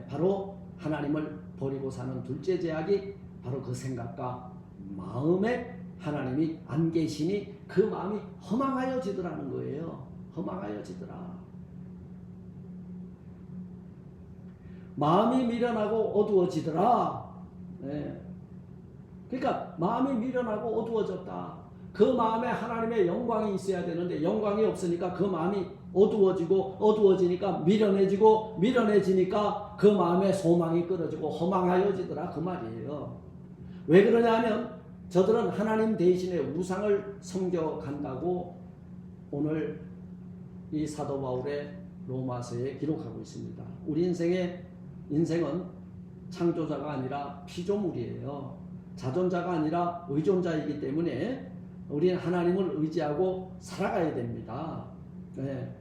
바로 하나님을 버리고 사는 둘째 죄악이 바로 그 생각과 마음에 하나님이 안 계시니 그 마음이 허망하여지더라는 거예요. 허망하여지더라. 마음이 미련하고 어두워지더라. 그러니까 마음이 미련하고 어두워졌다. 그 마음에 하나님의 영광이 있어야 되는데 영광이 없으니까 그 마음이 어두워지고 어두워지니까 미련해지니까 그 마음에 소망이 끊어지고 허망하여지더라 그 말이에요. 왜 그러냐면 저들은 하나님 대신에 우상을 섬겨간다고 오늘 이 사도 바울의 로마서에 기록하고 있습니다. 우리 인생은 창조자가 아니라 피조물이에요. 자존자가 아니라 의존자이기 때문에 우리는 하나님을 의지하고 살아가야 됩니다. 네.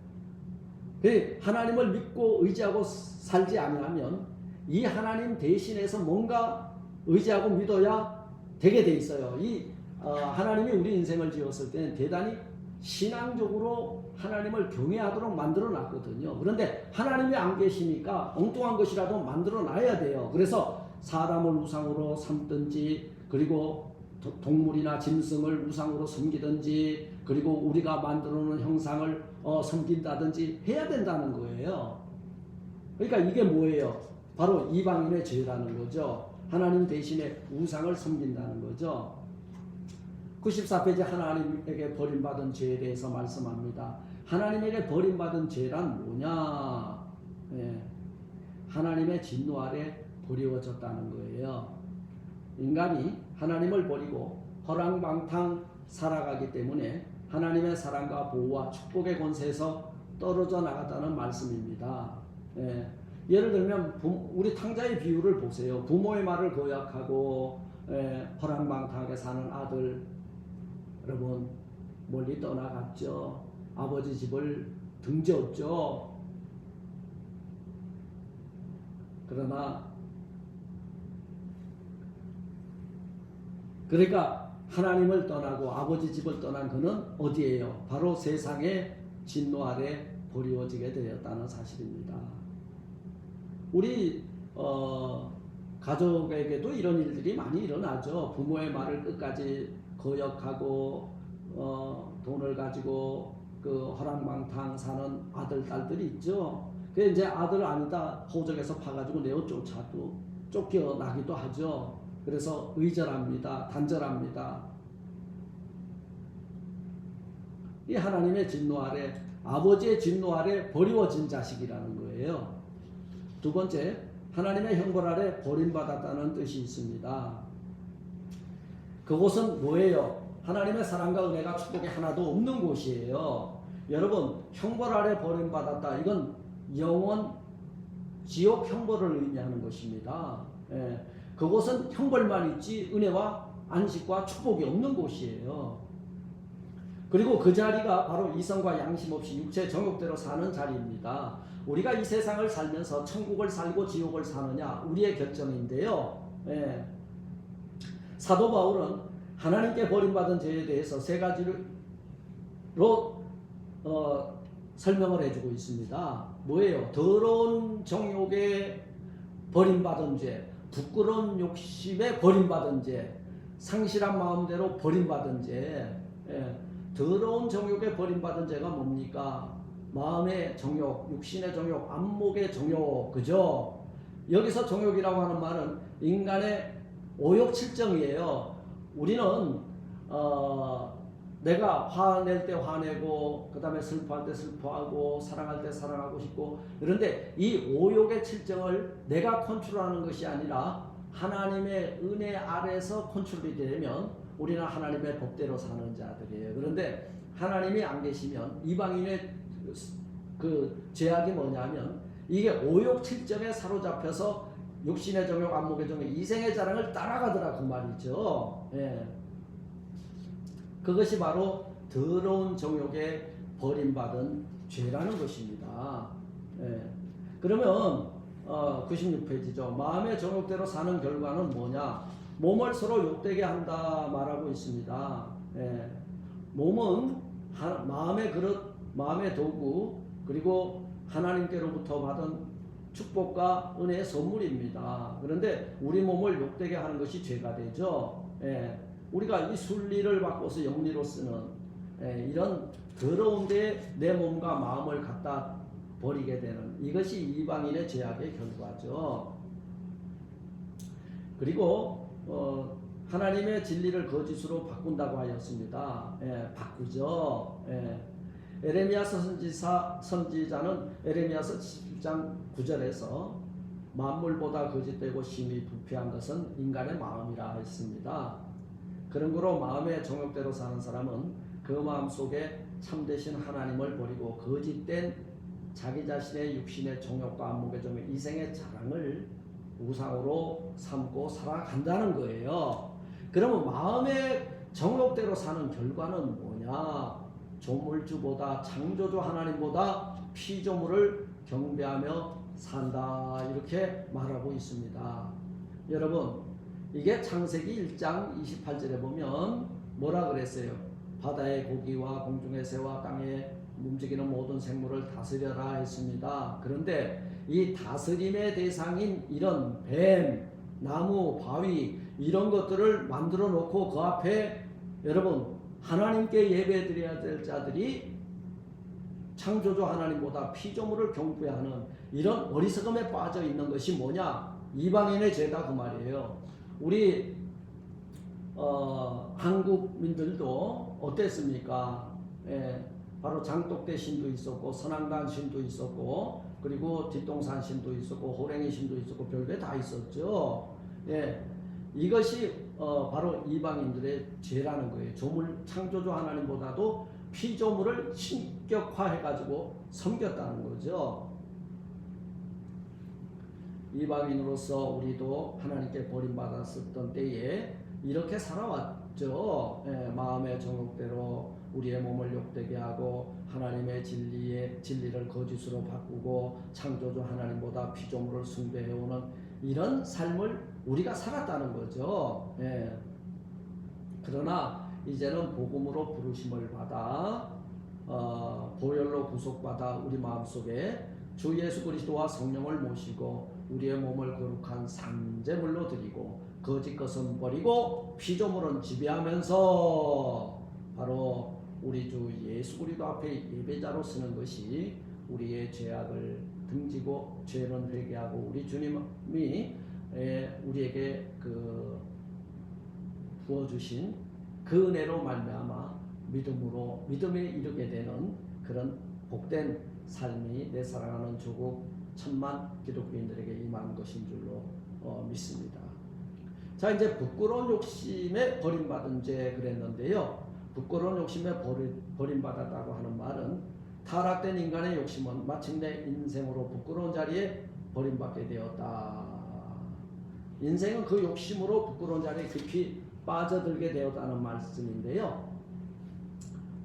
하나님을 믿고 의지하고 살지 않으면 이 하나님 대신해서 뭔가 의지하고 믿어야 되게 돼 있어요. 하나님이 우리 인생을 지었을 때는 대단히 신앙적으로 하나님을 경외하도록 만들어 놨거든요. 그런데 하나님이 안 계시니까 엉뚱한 것이라도 만들어 놔야 돼요. 그래서 사람을 우상으로 삼든지, 그리고 동물이나 짐승을 우상으로 섬기든지, 그리고 우리가 만들어 놓은 형상을 섬긴다든지 해야 된다는 거예요. 그러니까 이게 뭐예요? 바로 이방인의 죄라는 거죠. 하나님 대신에 우상을 섬긴다는 거죠. 94페이지 하나님에게 버림받은 죄에 대해서 말씀합니다. 하나님에게 버림받은 죄란 뭐냐? 예. 하나님의 진노 아래 버리워졌다는 거예요. 인간이 하나님을 버리고 허랑방탕 살아가기 때문에 하나님의 사랑과 보호와 축복의 권세에서 떨어져 나갔다는 말씀입니다. 예. 예를 들면 우리 탕자의 비유를 보세요. 부모의 말을 거역하고 허랑방탕하게 사는 아들, 여러분 멀리 떠나갔죠. 아버지 집을 등졌죠. 그러니까 하나님을 떠나고 아버지 집을 떠난 그는 어디예요? 바로 세상의 진노 아래 버리워지게 되었다는 사실입니다. 우리 가족에게도 이런 일들이 많이 일어나죠. 부모의 말을 끝까지 거역하고 돈을 가지고 그 허랑방탕 사는 아들 딸들이 있죠. 그 이제 아들 아니다 호적에서 파가지고 내어 쫓겨나기도 하죠. 그래서 의절합니다. 단절합니다. 이 하나님의 진노 아래, 아버지의 진노 아래 버리워진 자식이라는 거예요. 두 번째, 하나님의 형벌 아래 버림받았다는 뜻이 있습니다. 그곳은 뭐예요? 하나님의 사랑과 은혜가 축복이 하나도 없는 곳이에요. 여러분, 형벌 아래 버림받았다. 이건 영원 지옥 형벌을 의미하는 것입니다. 예. 그곳은 형벌만 있지 은혜와 안식과 축복이 없는 곳이에요. 그리고 그 자리가 바로 이성과 양심 없이 육체 정욕대로 사는 자리입니다. 우리가 이 세상을 살면서 천국을 살고 지옥을 사느냐 우리의 결정인데요. 예. 사도 바울은 하나님께 버림받은 죄에 대해서 세 가지로 설명을 해주고 있습니다. 뭐예요? 더러운 정욕에 버림받은 죄, 부끄러운 욕심에 버림받은 죄, 상실한 마음대로 버림받은 죄. 예. 더러운 정욕에 버림받은 죄가 뭡니까? 마음의 정욕, 육신의 정욕, 안목의 정욕, 그죠? 여기서 정욕이라고 하는 말은 인간의 오욕칠정이에요. 우리는 내가 화낼 때 화내고, 그 다음에 슬퍼할 때 슬퍼하고, 사랑할 때 사랑하고 싶고, 그런데 이 오욕의 칠정을 내가 컨트롤하는 것이 아니라 하나님의 은혜 아래서 컨트롤이 되면 우리는 하나님의 법대로 사는 자들이에요. 그런데 하나님이 안 계시면 이방인의 그 죄악이 뭐냐면 이게 오욕칠정에 사로잡혀서 육신의 정욕, 안목의 정욕, 이생의 자랑을 따라가더라 그 말이죠. 예. 그것이 바로 더러운 정욕에 버림받은 죄라는 것입니다. 예. 그러면 96페이지죠. 마음의 정욕대로 사는 결과는 뭐냐? 몸을 서로 욕되게 한다 말하고 있습니다. 예. 몸은 마음의 그릇, 마음의 도구, 그리고 하나님께로부터 받은 축복과 은혜의 선물입니다. 그런데 우리 몸을 욕되게 하는 것이 죄가 되죠. 예. 우리가 이 순리를 바꿔서 영리로 쓰는 이런 더러운 데에 내 몸과 마음을 갖다 버리게 되는 이것이 이방인의 죄악의 결과죠. 그리고 하나님의 진리를 거짓으로 바꾼다고 하였습니다. 바꾸죠. 에레미야서 선지자는 에레미야서 17장 9절에서 만물보다 거짓되고 심히 부패한 것은 인간의 마음이라 했습니다. 그러므로 마음의 정욕대로 사는 사람은 그 마음 속에 참되신 하나님을 버리고 거짓된 자기 자신의 육신의 정욕과 안목의 좀 이생의 자랑을 우상으로 삼고 살아간다는 거예요. 그러면 마음의 정욕대로 사는 결과는 뭐냐? 조물주보다 창조주 하나님보다 피조물을 경배하며 산다, 이렇게 말하고 있습니다. 여러분, 이게 창세기 1장 28절에 보면 뭐라 그랬어요? 바다의 고기와 공중의 새와 땅에 움직이는 모든 생물을 다스려라 했습니다. 그런데 이 다스림의 대상인 이런 뱀, 나무, 바위 이런 것들을 만들어 놓고 그 앞에 여러분 하나님께 예배 드려야 될 자들이 창조주 하나님보다 피조물을 경배하는 이런 어리석음에 빠져 있는 것이 뭐냐? 이방인의 죄다 그 말이에요. 우리 한국민들도 어땠습니까? 바로 장독대 신도 있었고 선앙단 신도 있었고 그리고 뒷동산 신도 있었고 호랭이 신도 있었고 별게 다 있었죠. 이것이 바로 이방인들의 죄라는 거예요. 창조주 하나님보다도 피조물을 신격화해가지고 섬겼다는 거죠. 이방인으로서 우리도 하나님께 버림받았었던 때에 이렇게 살아왔죠. 마음의 정욕대로 우리의 몸을 욕되게 하고 하나님의 진리를 거짓으로 바꾸고 창조주 하나님보다 피조물을 숭배해오는 이런 삶을 우리가 살았다는 거죠. 그러나 이제는 복음으로 부르심을 받아 보혈로 구속받아 우리 마음속에 주 예수 그리스도와 성령을 모시고 우리의 몸을 거룩한 상제물로 드리고 거짓 것은 버리고 피조물은 지배하면서 바로 우리 주 예수 그리스도 앞에 예배자로 서는 것이 우리의 죄악을 등지고 죄는 회개하고 우리 주님이 우리에게 부어주신 그 은혜로 말미암아 믿음에 이르게 되는 그런 복된 삶이 내 사랑하는 조국 천만 기독교인들에게 임한 것인 줄로 믿습니다. 자, 이제 부끄러운 욕심에 버림받은 죄 그랬는데요. 부끄러운 욕심에 버림받았다고 하는 말은 타락된 인간의 욕심은 마침내 인생으로 부끄러운 자리에 버림받게 되었다. 인생은 그 욕심으로 부끄러운 자리에 깊이 빠져들게 되었다는 말씀인데요.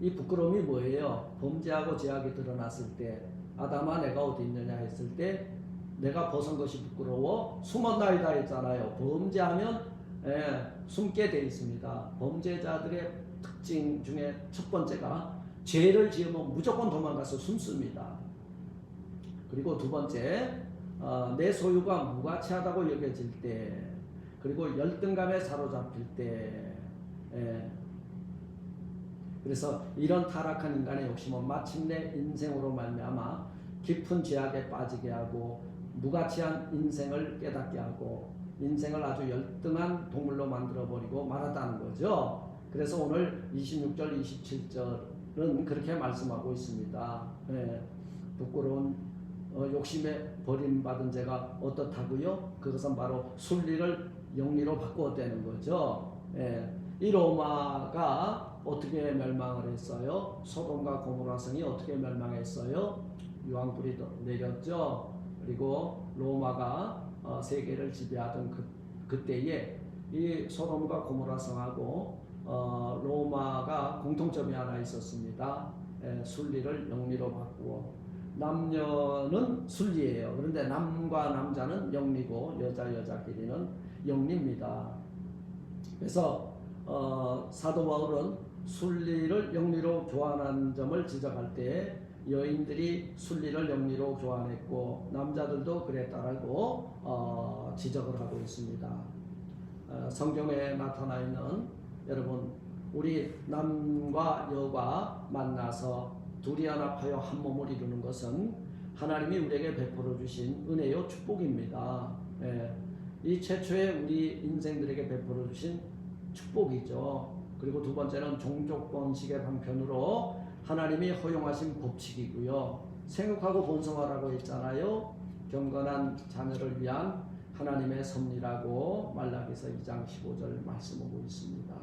이 부끄러움이 뭐예요? 범죄하고 죄악이 드러났을 때 아담아 내가 어디 있느냐 했을 때 내가 벗은 것이 부끄러워 숨었나이다 했잖아요. 범죄하면 숨게 돼 있습니다. 범죄자들의 특징 중에 첫 번째가 죄를 지으면 무조건 도망가서 숨습니다. 그리고 두 번째 내 소유가 무가치하다고 여겨질 때 그리고 열등감에 사로잡힐 때 그래서 이런 타락한 인간의 욕심은 마침내 인생으로 말미암아 깊은 죄악에 빠지게 하고 무가치한 인생을 깨닫게 하고 인생을 아주 열등한 동물로 만들어버리고 말았다는 거죠. 그래서 오늘 26절 27절은 그렇게 말씀하고 있습니다. 부끄러운 욕심에 버림받은 죄가 어떻다고요? 그것은 바로 순리를 영리로 바꾸었다는 거죠. 이 로마가 어떻게 멸망을 했어요? 소돔과 고모라 성이 어떻게 멸망했어요? 유황불이 내렸죠. 그리고 로마가 세계를 지배하던 그때에 이 소돔과 고모라 성하고 로마가 공통점이 하나 있었습니다. 순리를 영리로 바꾸어 남녀는 순리예요. 그런데 남과 남자는 영리고 여자끼리는 영리입니다. 그래서 사도 바울은 순리를 영리로 교환한 점을 지적할 때 여인들이 순리를 영리로 교환했고 남자들도 그랬다라고 지적을 하고 있습니다. 성경에 나타나 있는 여러분 우리 남과 여가 만나서 둘이 연합하여 한 몸을 이루는 것은 하나님이 우리에게 베풀어 주신 은혜요 축복입니다. 이 최초의 우리 인생들에게 베풀어 주신 축복이죠. 그리고 두 번째는 종족 번식의 방편으로 하나님이 허용하신 법칙이고요. 생육하고 번성하라고 했잖아요. 경건한 자녀를 위한 하나님의 섭리라고 말라기서 2장 15절 말씀하고 있습니다.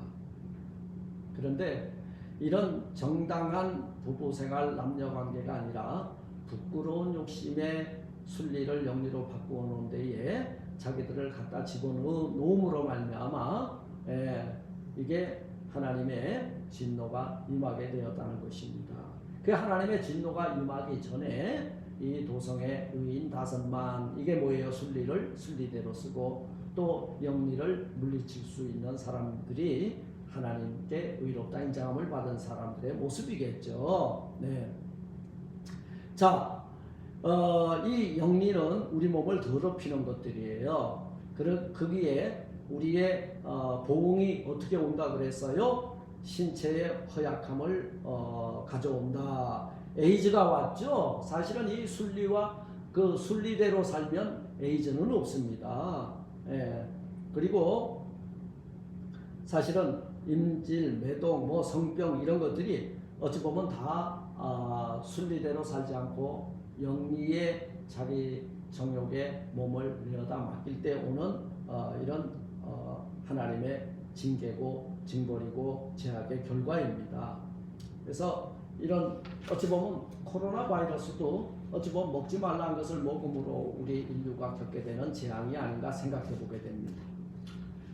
그런데 이런 정당한 부부생활 남녀관계가 아니라 부끄러운 욕심의 순리를 영리로 바꾸어 놓은 데에 자기들을 갖다 집어넣음으로 말미암아 이게 하나님의 진노가 임하게 되었다는 것입니다. 그 하나님의 진노가 임하기 전에 이 도성의 의인 5만 이게 뭐예요? 순리를 순리대로 쓰고 또 영리를 물리칠 수 있는 사람들이 하나님께 의롭다 인정함을 받은 사람들의 모습이겠죠. 네. 자, 이 영리는 우리 몸을 더럽히는 것들이에요. 거기에 우리의 보응이 어떻게 온다 그랬어요? 신체의 허약함을 가져온다. 에이즈가 왔죠. 사실은 이 순리와 그 순리대로 살면 에이즈는 없습니다. 예. 그리고 사실은 임질, 매동, 뭐 성병 이런 것들이 어찌 보면 다 순리대로 살지 않고 영리의 자기 정욕에 몸을 내어다 맡길 때 오는 이런 하나님의 징계고 징벌이고 제약의 결과입니다. 그래서 이런 어찌 보면 코로나 바이러스도 어찌 보면 먹지 말라는 것을 먹음으로 우리 인류가 겪게 되는 재앙이 아닌가 생각해 보게 됩니다.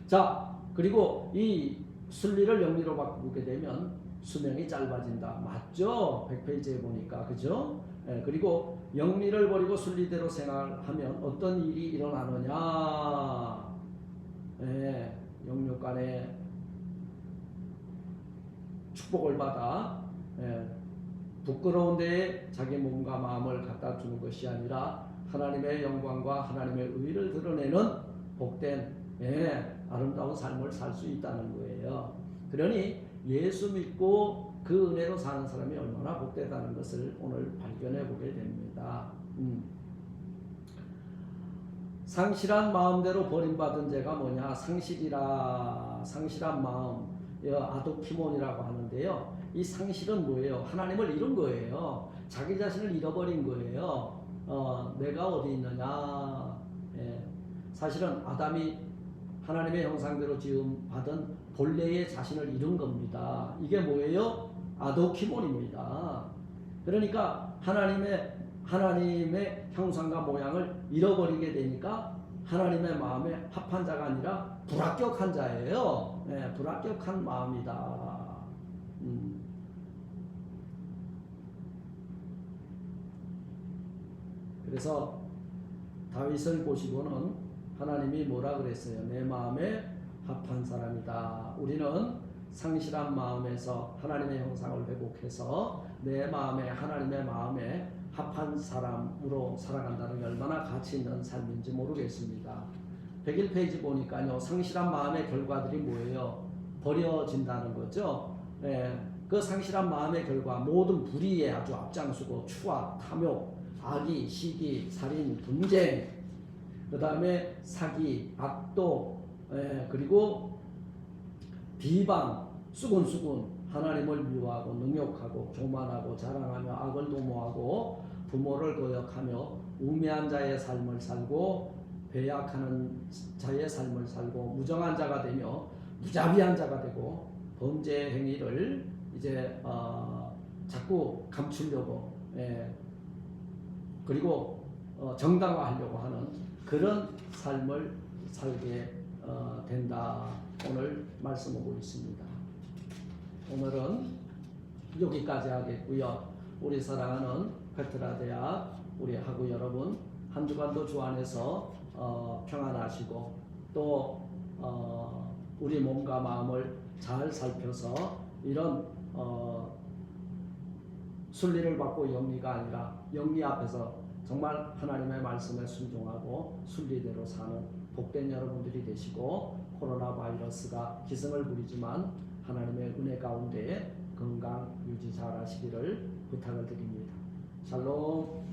자, 그리고 이 순리를 영리로 바꾸게 되면 수명이 짧아진다. 맞죠? 100페이지에 보니까. 그죠? 그리고 영리를 버리고 순리대로 생활하면 어떤 일이 일어나느냐? 영육 간에 축복을 받아 부끄러운 데에 자기 몸과 마음을 갖다 주는 것이 아니라 하나님의 영광과 하나님의 의를 드러내는 복된 아름다운 삶을 살 수 있다는 거예요. 그러니 예수 믿고 그 은혜로 사는 사람이 얼마나 복되다는 것을 오늘 발견해 보게 됩니다. 상실한 마음대로 버림받은 죄가 뭐냐? 상실한 마음, 아도키몬이라고 하는데요. 이 상실은 뭐예요? 하나님을 잃은 거예요. 자기 자신을 잃어버린 거예요. 내가 어디 있느냐? 사실은 아담이 하나님의 형상대로 지음 받은 본래의 자신을 잃은 겁니다. 이게 뭐예요? 아도키몬입니다. 그러니까 하나님의 형상과 모양을 잃어버리게 되니까 하나님의 마음에 합한 자가 아니라 불합격한 자예요. 불합격한 마음이다. 그래서 다윗을 보시고는 하나님이 뭐라 그랬어요? 내 마음에 합한 사람이다. 우리는 상실한 마음에서 하나님의 형상을 회복해서 내 마음에 하나님의 마음에 합한 사람으로 살아간다는 게 얼마나 가치 있는 삶인지 모르겠습니다. 101페이지 보니까요. 상실한 마음의 결과들이 뭐예요? 버려진다는 거죠. 그 상실한 마음의 결과 모든 불의에 아주 앞장서고 추악, 탐욕, 악의, 시기, 살인, 분쟁, 그 다음에 사기, 악도, 그리고 비방, 수군수군, 하나님을 미워하고 능욕하고 교만하고 자랑하며 악을 도모하고 부모를 거역하며 우매한 자의 삶을 살고 배약하는 자의 삶을 살고 무정한 자가 되며 무자비한 자가 되고 범죄 행위를 이제 자꾸 감추려고 그리고 정당화하려고 하는 그런 삶을 살게 된다. 오늘 말씀하고 있습니다. 오늘은 여기까지 하겠고요. 우리 사랑하는 페트라 대학 우리 학우 여러분 한 주간도 주 안에서 평안하시고 또 우리 몸과 마음을 잘 살펴서 이런 순리를 받고 영리가 아니라 영리 앞에서 정말 하나님의 말씀에 순종하고 순리대로 사는 복된 여러분들이 되시고 코로나 바이러스가 기승을 부리지만 하나님의 은혜 가운데 건강 유지 잘 하시기를 부탁을 드립니다. 샬롬.